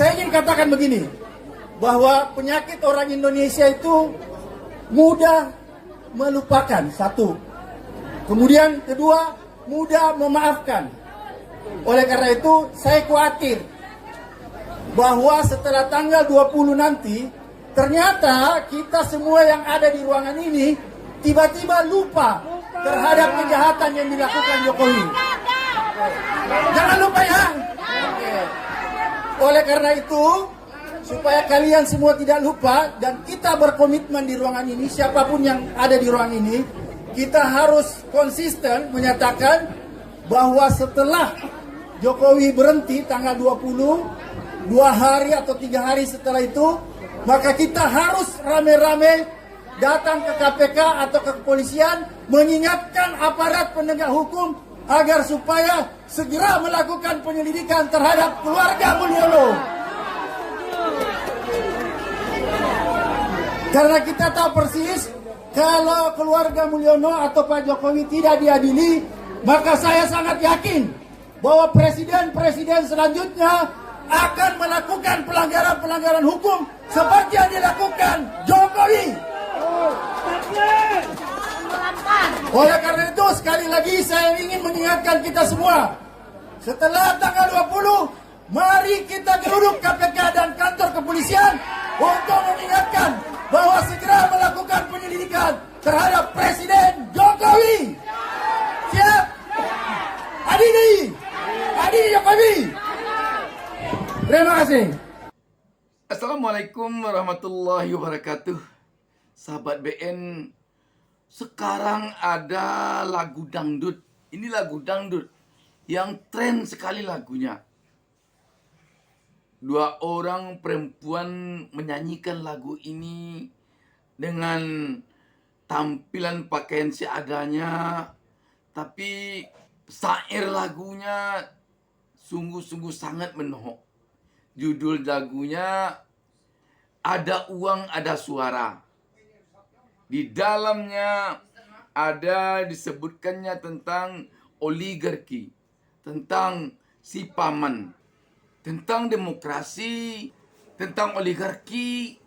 Saya ingin katakan begini, bahwa penyakit orang Indonesia itu mudah melupakan, satu. Kemudian kedua, mudah memaafkan. Oleh karena itu, saya khawatir bahwa setelah tanggal 20 nanti, ternyata kita semua yang ada di ruangan ini tiba-tiba lupa terhadap kejahatan yang dilakukan Jokowi. Jangan lupa ya. Oleh karena itu, supaya kalian semua tidak lupa dan kita berkomitmen di ruangan ini, siapapun yang ada di ruangan ini, kita harus konsisten menyatakan bahwa setelah Jokowi berhenti tanggal 20, 2 hari atau 3 hari setelah itu, maka kita harus rame-rame datang ke KPK atau ke kepolisian mengingatkan aparat penegak hukum agar supaya segera melakukan penyelidikan terhadap keluarga Mulyono. Karena kita tahu persis kalau keluarga Mulyono atau Pak Jokowi tidak diadili, maka saya sangat yakin bahwa presiden-presiden selanjutnya akan melakukan pelanggaran-pelanggaran hukum seperti yang dilakukan Jokowi. Oleh karena itu, sekali lagi saya ingin mengingatkan kita semua, setelah tanggal 20, mari kita geruduk KPK dan kantor kepolisian untuk mengingatkan bahwa segera melakukan penyelidikan terhadap Presiden Jokowi. Siap? Adili Jokowi. Terima kasih. Assalamualaikum warahmatullahi wabarakatuh. Sahabat BN, sekarang ada lagu dangdut. Ini lagu dangdut yang tren sekali lagunya. 2 orang perempuan menyanyikan lagu ini dengan tampilan pakaian seadanya, tapi syair lagunya sungguh-sungguh sangat menohok. Judul lagunya Ada Uang Ada Suara. Di dalamnya ada disebutkannya tentang oligarki, tentang si paman, tentang demokrasi, tentang oligarki,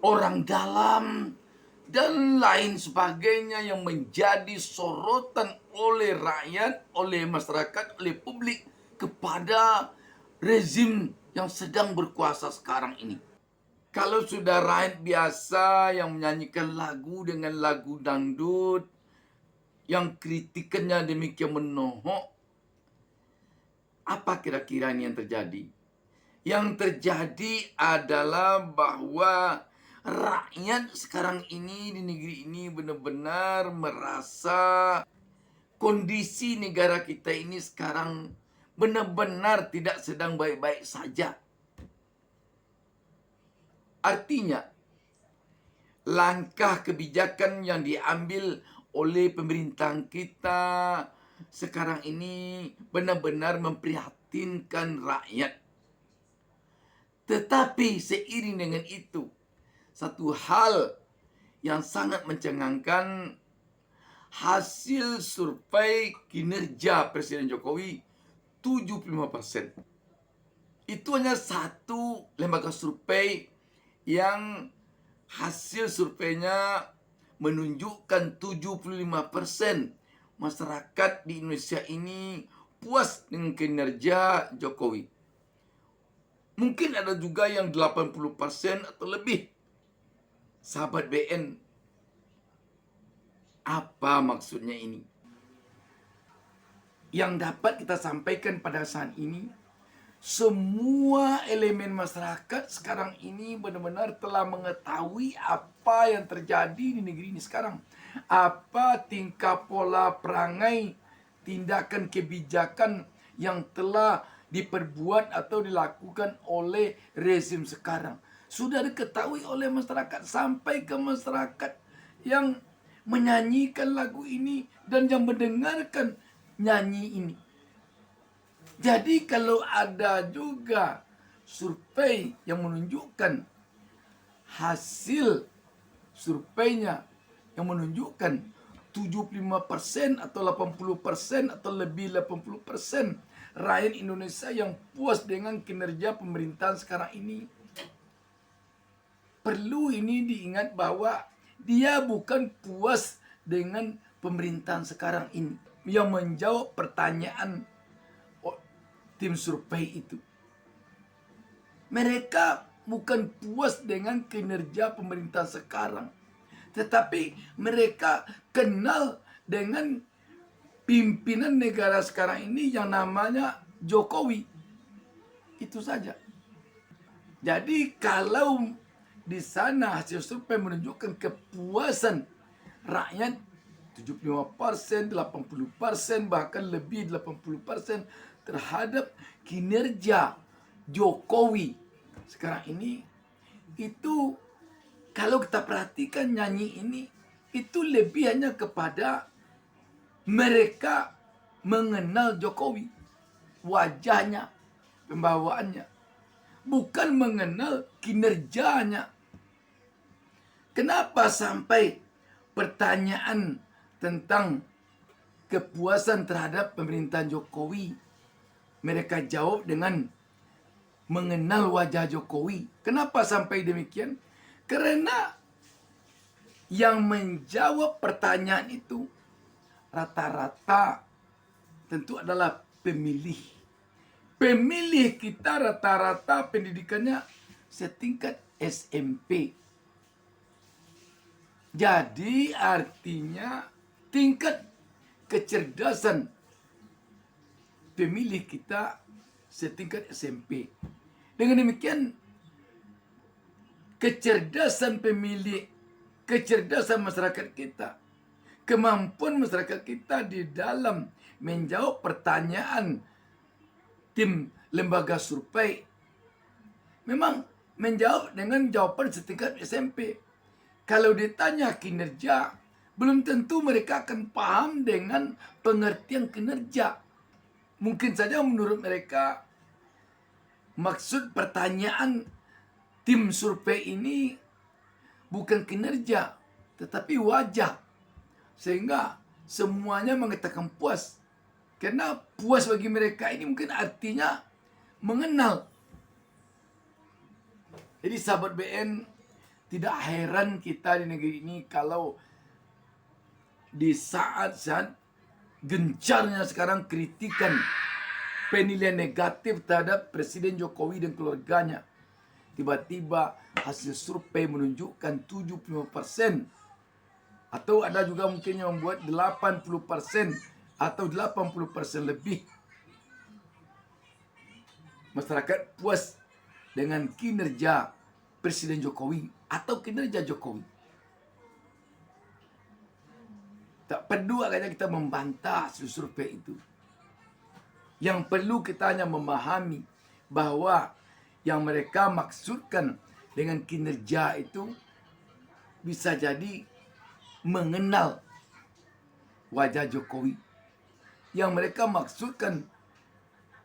orang dalam, dan lain sebagainya yang menjadi sorotan oleh rakyat, oleh masyarakat, oleh publik kepada rezim yang sedang berkuasa sekarang ini. Kalau sudah rakyat biasa yang menyanyikan lagu dengan lagu dangdut yang kritikannya demikian menohok, apa kira-kira ini yang terjadi? Yang terjadi adalah bahwa rakyat sekarang ini di negeri ini benar-benar merasa kondisi negara kita ini sekarang benar-benar tidak sedang baik-baik saja. Artinya, langkah kebijakan yang diambil oleh pemerintahan kita sekarang ini benar-benar memprihatinkan rakyat. Tetapi seiring dengan itu, satu hal yang sangat mencengangkan, hasil survei kinerja Presiden Jokowi 75%. Itu hanya satu lembaga survei yang hasil surveinya menunjukkan 75% masyarakat di Indonesia ini puas dengan kinerja Jokowi. Mungkin ada juga yang 80% atau lebih. Sahabat BN, apa maksudnya ini? Yang dapat kita sampaikan pada saat ini, semua elemen masyarakat sekarang ini benar-benar telah mengetahui apa yang terjadi di negeri ini sekarang. Apa tingkah pola perangai, tindakan kebijakan yang telah diperbuat atau dilakukan oleh rezim sekarang. Sudah diketahui oleh masyarakat, sampai ke masyarakat yang menyanyikan lagu ini dan yang mendengarkan nyanyi ini. Jadi kalau ada juga survei yang menunjukkan hasil surveinya yang menunjukkan 75% atau 80% atau lebih 80% rakyat Indonesia yang puas dengan kinerja pemerintahan sekarang ini. Perlu ini diingat bahwa dia bukan puas dengan pemerintahan sekarang ini yang menjawab pertanyaan tim survei itu. Mereka bukan puas dengan kinerja pemerintahan sekarang, tetapi mereka kenal dengan pimpinan negara sekarang ini yang namanya Jokowi. Itu saja. Jadi kalau di sana hasil survei menunjukkan kepuasan rakyat 75%, 80%, bahkan lebih 80% terhadap kinerja Jokowi sekarang ini, itu kalau kita perhatikan nyanyi ini, itu lebih hanya kepada mereka mengenal Jokowi, wajahnya, pembawaannya, bukan mengenal kinerjanya. Kenapa sampai pertanyaan tentang kepuasan terhadap pemerintahan Jokowi mereka jawab dengan mengenal wajah Jokowi? Kenapa sampai demikian? Karena yang menjawab pertanyaan itu rata-rata tentu adalah pemilih. Pemilih kita rata-rata pendidikannya setingkat SMP. Jadi artinya tingkat kecerdasan pemilih kita setingkat SMP. Dengan demikian, kecerdasan pemilih, kecerdasan masyarakat kita, kemampuan masyarakat kita di dalam menjawab pertanyaan tim lembaga survei memang menjawab dengan jawaban setingkat SMP. Kalau ditanya kinerja, belum tentu mereka akan paham dengan pengertian kinerja. Mungkin saja menurut mereka maksud pertanyaan tim survei ini bukan kinerja, tetapi wajah. Sehingga semuanya mengatakan puas. Karena puas bagi mereka ini mungkin artinya mengenal. Jadi sahabat BN, tidak heran kita di negeri ini kalau di saat-saat gencarnya sekarang kritikan penilaian negatif terhadap Presiden Jokowi dan keluarganya, tiba-tiba hasil survei menunjukkan 75%, atau ada juga mungkin yang membuat 80% atau 80% lebih masyarakat puas dengan kinerja Presiden Jokowi atau kinerja Jokowi. Tak perlu agaknya kita membantah hasil survei itu. Yang perlu kita hanya memahami bahwa yang mereka maksudkan dengan kinerja itu bisa jadi mengenal wajah Jokowi. Yang mereka maksudkan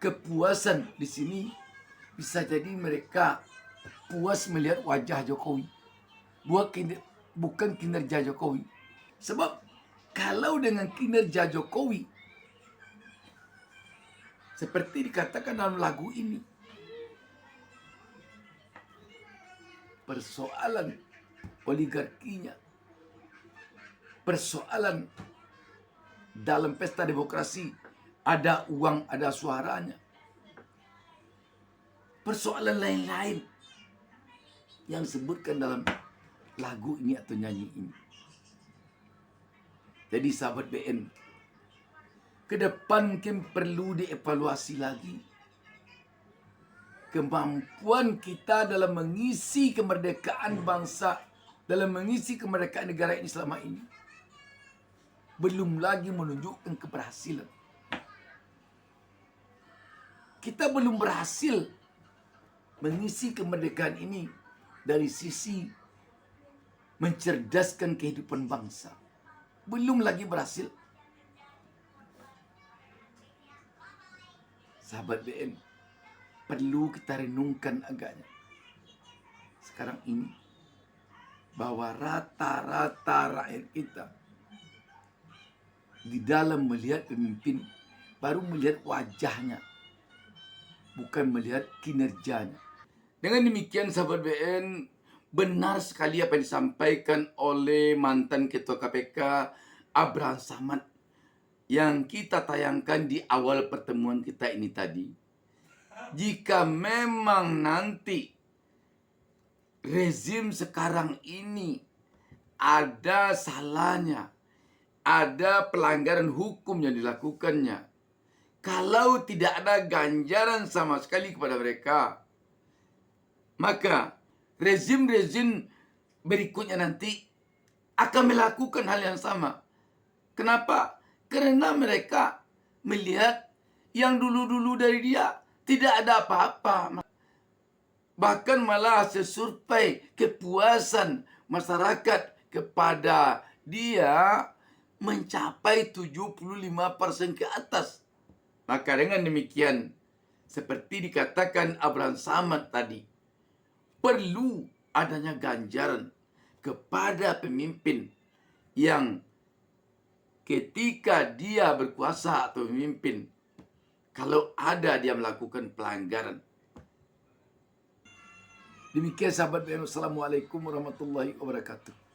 kepuasan di sini bisa jadi mereka puas melihat wajah Jokowi, bukan kinerja Jokowi. Sebab kalau dengan kinerja Jokowi, seperti dikatakan dalam lagu ini, persoalan oligarkinya, persoalan dalam pesta demokrasi, ada uang, ada suaranya, persoalan lain-lain yang disebutkan dalam lagu ini atau nyanyi ini. Jadi sahabat BN, ke depan mungkin perlu dievaluasi lagi kemampuan kita dalam mengisi kemerdekaan bangsa, dalam mengisi kemerdekaan negara ini selama ini. Belum lagi menunjukkan keberhasilan. Kita belum berhasil mengisi kemerdekaan ini dari sisi mencerdaskan kehidupan bangsa. Belum lagi berhasil. Sahabat BN, perlu kita renungkan agaknya sekarang ini bahwa rata-rata rakyat kita di dalam melihat pemimpin baru melihat wajahnya, bukan melihat kinerjanya. Dengan demikian sahabat BN, benar sekali apa yang disampaikan oleh mantan Ketua KPK Abraham Samad yang kita tayangkan di awal pertemuan kita ini tadi. Jika memang nanti rezim sekarang ini ada salahnya, ada pelanggaran hukum yang dilakukannya, kalau tidak ada ganjaran sama sekali kepada mereka, maka rezim-rezim berikutnya nanti akan melakukan hal yang sama. Kenapa? Karena mereka melihat yang dulu-dulu dari dia tidak ada apa-apa. Bahkan malah hasil survei kepuasan masyarakat kepada dia mencapai 75% ke atas. Maka dengan demikian, seperti dikatakan Abraham Samad tadi, perlu adanya ganjaran kepada pemimpin yang ketika dia berkuasa atau memimpin, kalau ada dia melakukan pelanggaran. Demikian sahabat BN, Assalamualaikum warahmatullahi wabarakatuh.